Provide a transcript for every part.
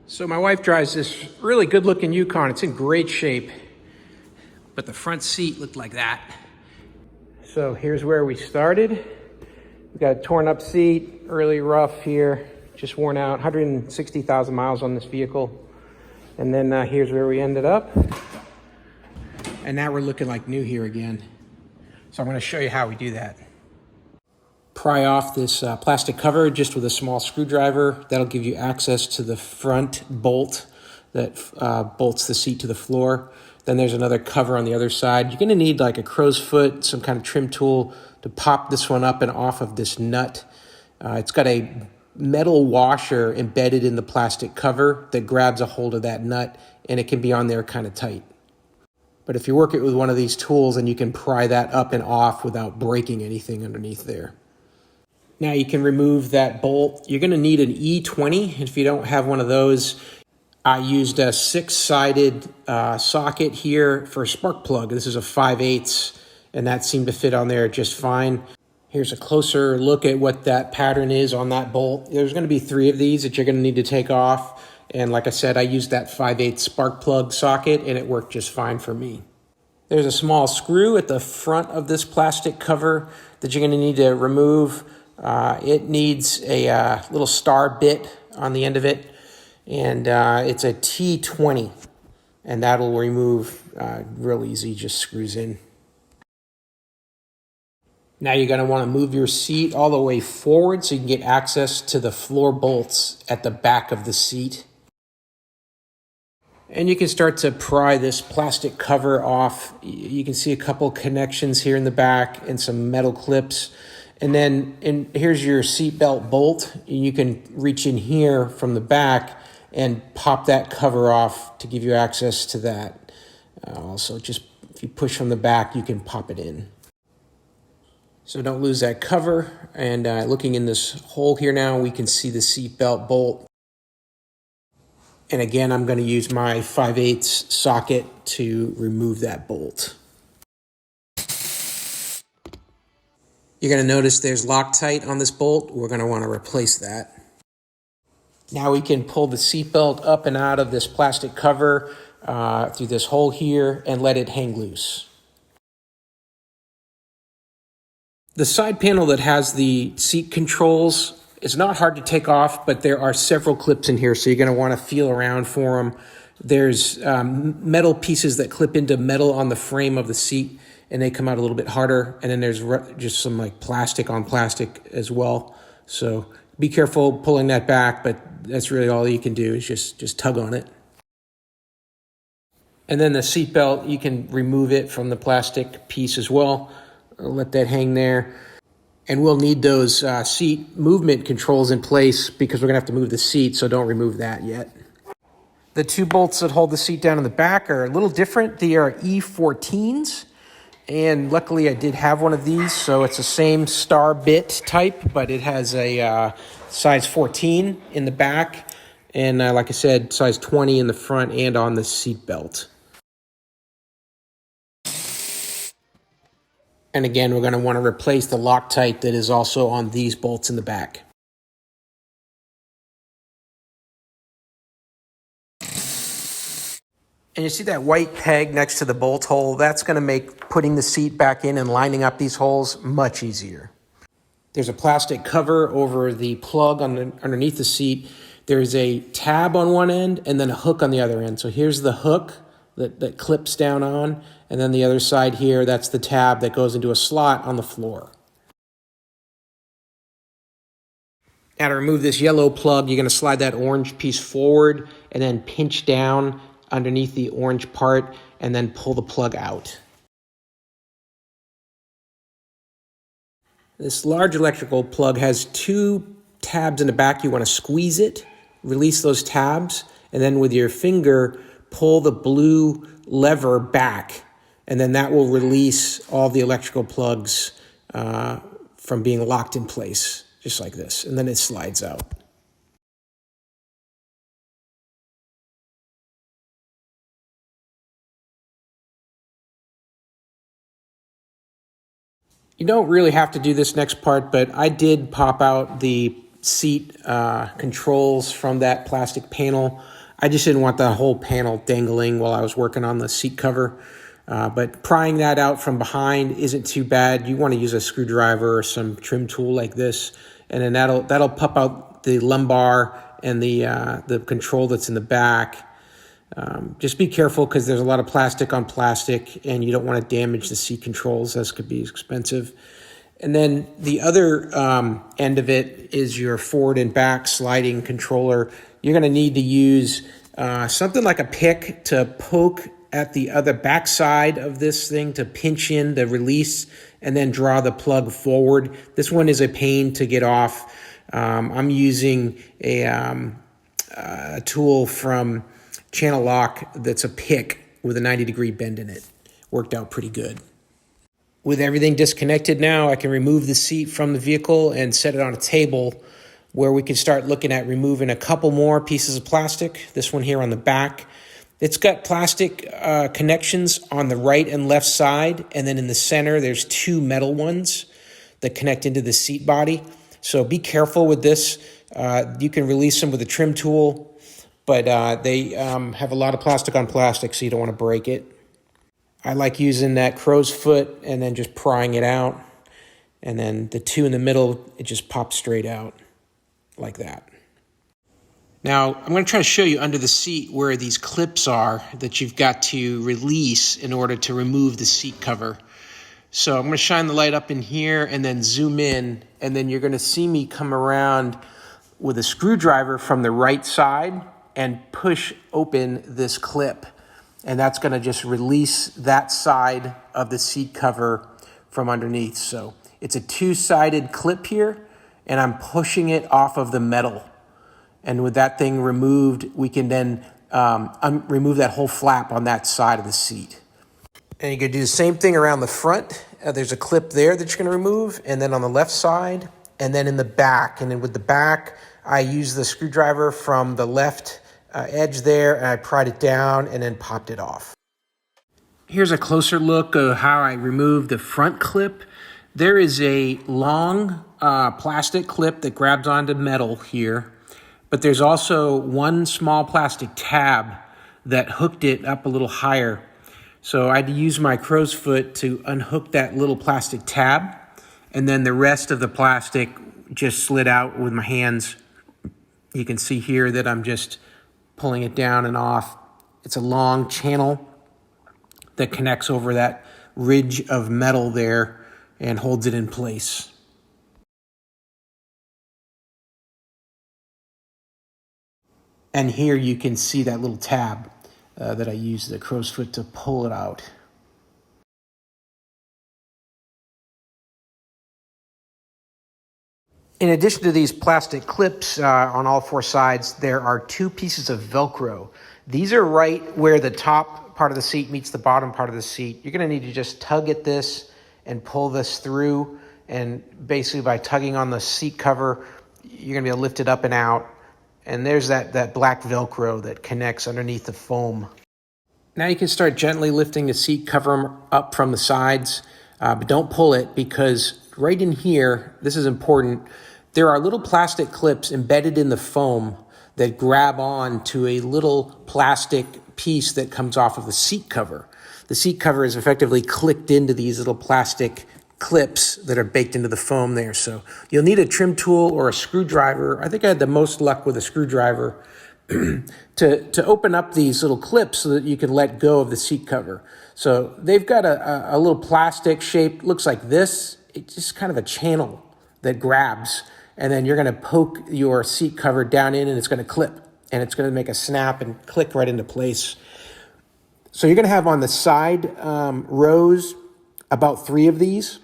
So my wife drives this really good looking Yukon. It's in great shape, but the front seat looked like that. So here's where we started. We got a torn up seat, really rough here, just worn out, 160,000 miles on this vehicle. And then here's where we ended up. And now we're looking like new here again. So I'm gonna show you how we do that. Pry off this plastic cover just with a small screwdriver. That'll give you access to the front bolt that bolts the seat to the floor. Then there's another cover on the other side. You're gonna need like a crow's foot, some kind of trim tool to pop this one up and off of this nut. It's got a metal washer embedded in the plastic cover that grabs a hold of that nut, and it can be on there kind of tight. But if you work it with one of these tools, then you can pry that up and off without breaking anything underneath there. Now you can remove that bolt. You're gonna need an E20. If you don't have one of those, I used a 6-sided socket here for a spark plug. This is a 5/8, and that seemed to fit on there just fine. Here's a closer look at what that pattern is on that bolt. There's gonna be 3 of these that you're gonna need to take off. And like I said, I used that 5/8 spark plug socket, and it worked just fine for me. There's a small screw at the front of this plastic cover that you're gonna need to remove. It needs a little star bit on the end of it, and it's a T20, and that'll remove real easy, just screws in. Now you're going to want to move your seat all the way forward so you can get access to the floor bolts at the back of the seat. And you can start to pry this plastic cover off. You can see a couple connections here in the back and some metal clips. And then here's your seatbelt bolt. You can reach in here from the back and pop that cover off to give you access to that. Also, just if you push from the back, you can pop it in. So don't lose that cover. And looking in this hole here now, we can see the seatbelt bolt. And again, I'm going to use my 5/8 socket to remove that bolt. You're going to notice there's Loctite on this bolt. We're going to want to replace that. Now we can pull the seatbelt up and out of this plastic cover through this hole here and let it hang loose. The side panel that has the seat controls is not hard to take off, but there are several clips in here, so you're going to want to feel around for them. There's metal pieces that clip into metal on the frame of the seat, and they come out a little bit harder. And then there's just some like plastic on plastic as well. So be careful pulling that back, but that's really all you can do is just tug on it. And then the seatbelt, you can remove it from the plastic piece as well. I'll let that hang there. And we'll need those seat movement controls in place because we're gonna have to move the seat, so don't remove that yet. The 2 bolts that hold the seat down in the back are a little different. They are E14s. And luckily I did have one of these, so it's the same star bit type, but it has a size 14 in the back. And like I said, size 20 in the front and on the seat belt. And again, we're going to want to replace the Loctite that is also on these bolts in the back. And you see that white peg next to the bolt hole? That's going to make putting the seat back in and lining up these holes much easier. There's a plastic cover over the plug underneath the seat. There's a tab on one end and then a hook on the other end. So here's the hook that clips down on. And then the other side here, that's the tab that goes into a slot on the floor. Now to remove this yellow plug, you're going to slide that orange piece forward and then pinch down underneath the orange part and then pull the plug out. This large electrical plug has 2 tabs in the back. You want to squeeze it, release those tabs, and then with your finger, pull the blue lever back, and then that will release all the electrical plugs from being locked in place, just like this, and then it slides out. You don't really have to do this next part, but I did pop out the seat controls from that plastic panel. I just didn't want the whole panel dangling while I was working on the seat cover. But prying that out from behind isn't too bad. You want to use a screwdriver or some trim tool like this, and then that'll pop out the lumbar and the control that's in the back. Just be careful because there's a lot of plastic on plastic, and you don't want to damage the seat controls. This could be expensive. And then the other end of it is your forward and back sliding controller. You're going to need to use something like a pick to poke at the other back side of this thing to pinch in the release and then draw the plug forward. This one is a pain to get off. I'm using a tool from Channel Lock that's a pick with a 90-degree bend in it. Worked out pretty good. With everything disconnected now, I can remove the seat from the vehicle and set it on a table where we can start looking at removing a couple more pieces of plastic. This one here on the back. It's got plastic connections on the right and left side, and then in the center there's two metal ones that connect into the seat body. So be careful with this. You can release them with a trim tool, but they have a lot of plastic on plastic, so you don't want to break it. I like using that crow's foot and then just prying it out. And then the two in the middle, it just pops straight out like that. Now, I'm going to try to show you under the seat where these clips are that you've got to release in order to remove the seat cover. So I'm going to shine the light up in here and then zoom in. And then you're going to see me come around with a screwdriver from the right side and push open this clip. And that's going to just release that side of the seat cover from underneath. So it's a two-sided clip here, and I'm pushing it off of the metal. And with that thing removed, we can then remove that whole flap on that side of the seat. And you can do the same thing around the front. There's a clip there that you're going to remove, and then on the left side, and then in the back. And then with the back, I use the screwdriver from the left edge there, and I pried it down and then popped it off. Here's a closer look of how I removed the front clip. There is a long plastic clip that grabs onto metal here, but there's also one small plastic tab that hooked it up a little higher. So I had to use my crow's foot to unhook that little plastic tab, and then the rest of the plastic just slid out with my hands. You can see here that I'm just pulling it down and off. It's a long channel that connects over that ridge of metal there and holds it in place. And here you can see that little tab that I used the crow's foot to pull it out. In addition to these plastic clips on all four sides, there are two pieces of Velcro. These are right where the top part of the seat meets the bottom part of the seat. You're going to need to just tug at this and pull this through. And basically by tugging on the seat cover, you're going to be able to lift it up and out. And there's that black Velcro that connects underneath the foam. Now you can start gently lifting the seat cover up from the sides, but don't pull it because right in here, this is important, there are little plastic clips embedded in the foam that grab on to a little plastic piece that comes off of the seat cover. The seat cover is effectively clicked into these little plastic clips that are baked into the foam there. So you'll need a trim tool or a screwdriver. I think I had the most luck with a screwdriver to open up these little clips so that you can let go of the seat cover. So they've got a little plastic shape, looks like this. It's just kind of a channel that grabs, and then you're going to poke your seat cover down in and it's going to clip, and it's going to make a snap and click right into place. So you're going to have on the side rows about 3 of these,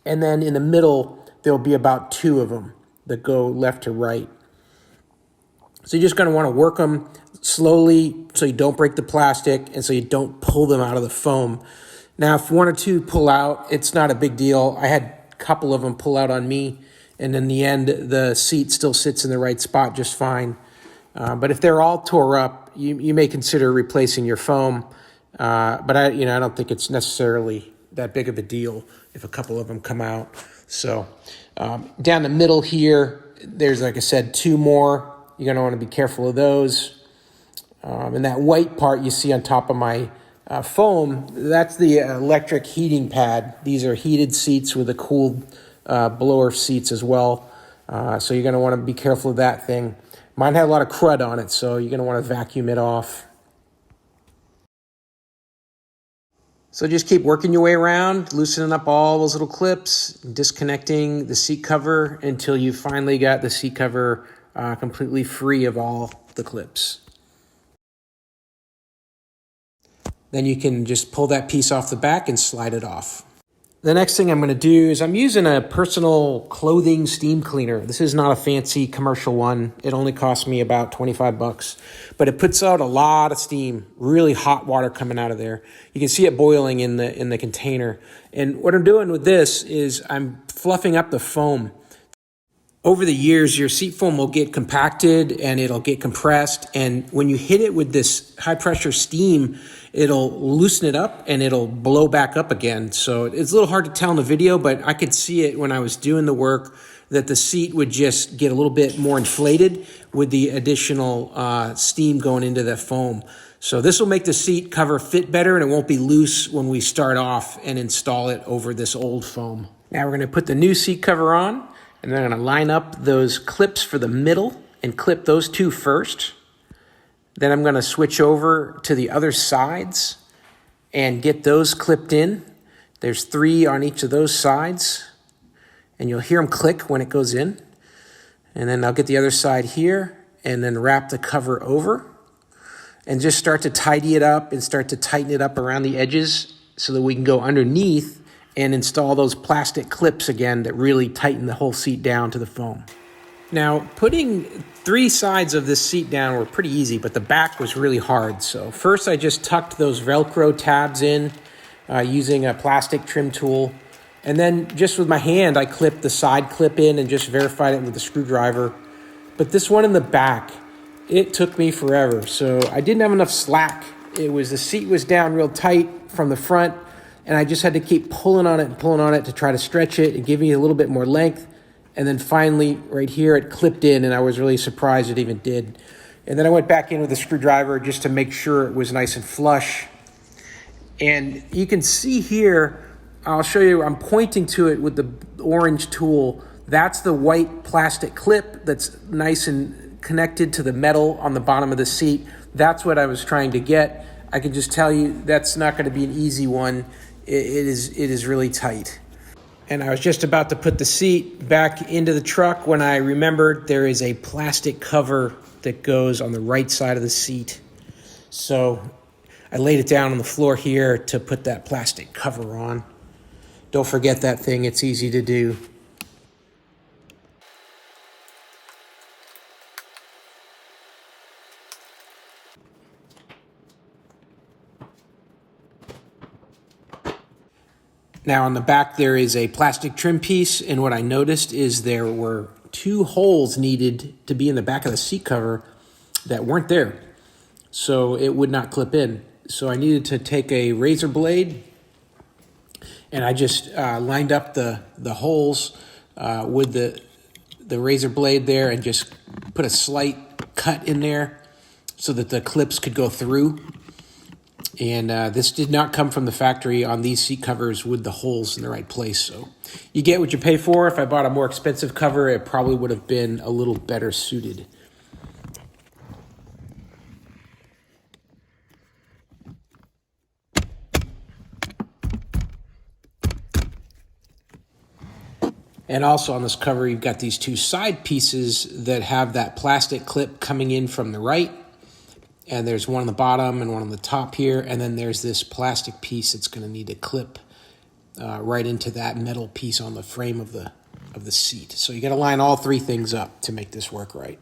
and then in the middle there'll be about 2 of them that go left to right. So you're just going to want to work them slowly so you don't break the plastic and so you don't pull them out of the foam. Now, if 1 or 2 pull out, it's not a big deal. I had a couple of them pull out on me, and in the end, the seat still sits in the right spot just fine. But if they're all tore up, you may consider replacing your foam. But I don't think it's necessarily that big of a deal if a couple of them come out. So down the middle here, there's, like I said, 2 more. You're going to want to be careful of those. And that white part you see on top of my foam, that's the electric heating pad. These are heated seats with a cooled blower seats as well. So you're going to want to be careful of that thing. Mine had a lot of crud on it, so you're going to want to vacuum it off. So just keep working your way around, loosening up all those little clips, disconnecting the seat cover until you finally got the seat cover completely free of all the clips. Then you can just pull that piece off the back and slide it off. The next thing I'm going to do is I'm using a personal clothing steam cleaner. This is not a fancy commercial one. It only cost me about 25 bucks, but it puts out a lot of steam, really hot water coming out of there. You can see it boiling in the container. And what I'm doing with this is I'm fluffing up the foam. Over the years, your seat foam will get compacted and it'll get compressed. And when you hit it with this high pressure steam, it'll loosen it up and it'll blow back up again. So it's a little hard to tell in the video, but I could see it when I was doing the work that the seat would just get a little bit more inflated with the additional steam going into the foam. So this will make the seat cover fit better and it won't be loose when we start off and install it over this old foam. Now we're going to put the new seat cover on. And then I'm going to line up those clips for the middle and clip those 2 first. Then I'm going to switch over to the other sides and get those clipped in. There's 3 on each of those sides. And you'll hear them click when it goes in. And then I'll get the other side here and then wrap the cover over. And just start to tidy it up and start to tighten it up around the edges so that we can go underneath and install those plastic clips again that really tighten the whole seat down to the foam. Now, putting 3 sides of this seat down were pretty easy, but the back was really hard. So first I just tucked those Velcro tabs in using a plastic trim tool. And then just with my hand, I clipped the side clip in and just verified it with a screwdriver. But this one in the back, it took me forever. So I didn't have enough slack. The seat was down real tight from the front, and I just had to keep pulling on it to try to stretch it and give me a little bit more length. And then finally, right here, it clipped in, and I was really surprised it even did. And then I went back in with a screwdriver just to make sure it was nice and flush. And you can see here, I'll show you, I'm pointing to it with the orange tool. That's the white plastic clip that's nice and connected to the metal on the bottom of the seat. That's what I was trying to get. I can just tell you that's not going to be an easy one. It is really tight. And I was just about to put the seat back into the truck when I remembered there is a plastic cover that goes on the right side of the seat. So I laid it down on the floor here to put that plastic cover on. Don't forget that thing, it's easy to do. Now on the back there is a plastic trim piece, and what I noticed is there were 2 holes needed to be in the back of the seat cover that weren't there. So it would not clip in. So I needed to take a razor blade, and I just lined up the holes with the razor blade there and just put a slight cut in there so that the clips could go through. And this did not come from the factory on these seat covers with the holes in the right place. So you get what you pay for. If I bought a more expensive cover, it probably would have been a little better suited. And also on this cover, you've got these 2 side pieces that have that plastic clip coming in from the right. And there's one on the bottom and one on the top here. And then there's this plastic piece that's going to need to clip right into that metal piece on the frame of the seat. So you got to line all 3 things up to make this work right.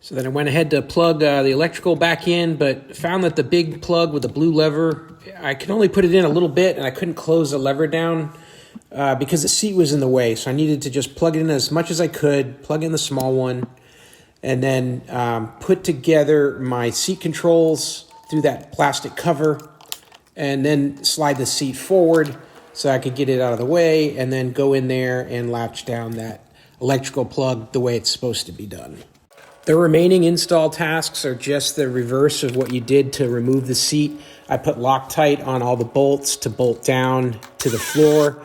So then I went ahead to plug the electrical back in, but found that the big plug with the blue lever, I could only put it in a little bit, and I couldn't close the lever down because the seat was in the way. So I needed to just plug it in as much as I could, plug in the small one, and then put together my seat controls through that plastic cover. and then slide the seat forward so I could get it out of the way, and then go in there and latch down that electrical plug the way it's supposed to be done. The remaining install tasks are just the reverse of what you did to remove the seat. I put Loctite on all the bolts to bolt down to the floor.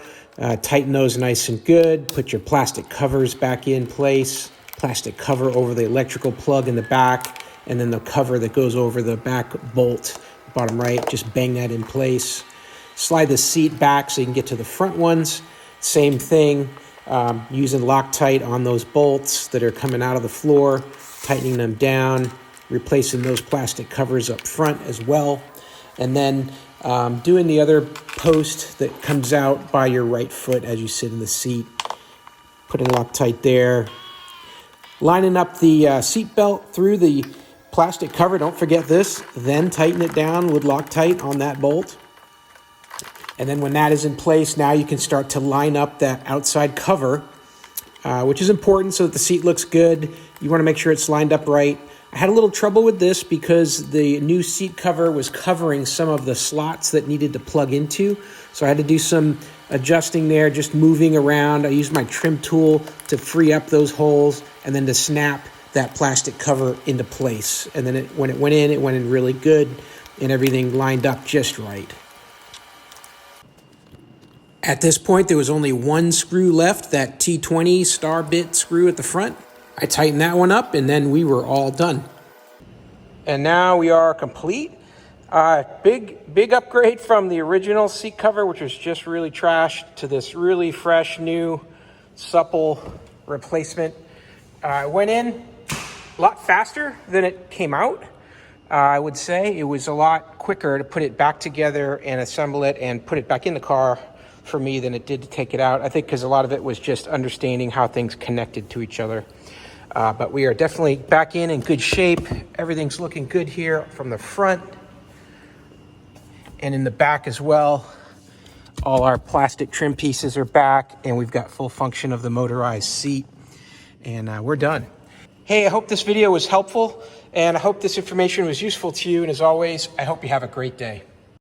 Tighten those nice and good. Put your plastic covers back in place. Plastic cover over the electrical plug in the back, and then the cover that goes over the back bolt, bottom right, just bang that in place. Slide the seat back so you can get to the front ones. Same thing, using Loctite on those bolts that are coming out of the floor, tightening them down, replacing those plastic covers up front as well. And then doing the other post that comes out by your right foot as you sit in the seat. Putting Loctite there. Lining up the seat belt through the plastic cover. Don't forget this. Then tighten it down with Loctite on that bolt. And then when that is in place, now you can start to line up that outside cover, which is important so that the seat looks good. You want to make sure it's lined up right. I had a little trouble with this because the new seat cover was covering some of the slots that needed to plug into. So I had to do some adjusting there, just moving around. I used my trim tool to free up those holes and then to snap that plastic cover into place. And then when it went in really good and everything lined up just right. At this point, there was only one screw left, that T20 star bit screw at the front. I tightened that one up, and then we were all done. And now we are complete. Big upgrade from the original seat cover, which was just really trashed, to this really fresh, new, supple replacement. Went in a lot faster than it came out. I would say it was a lot quicker to put it back together and assemble it and put it back in the car for me than it did to take it out. I think because a lot of it was just understanding how things connected to each other. But we are definitely back in good shape. Everything's looking good here from the front and in the back as well. All our plastic trim pieces are back, and we've got full function of the motorized seat, and we're done. Hey, I hope this video was helpful, and I hope this information was useful to you. And as always, I hope you have a great day.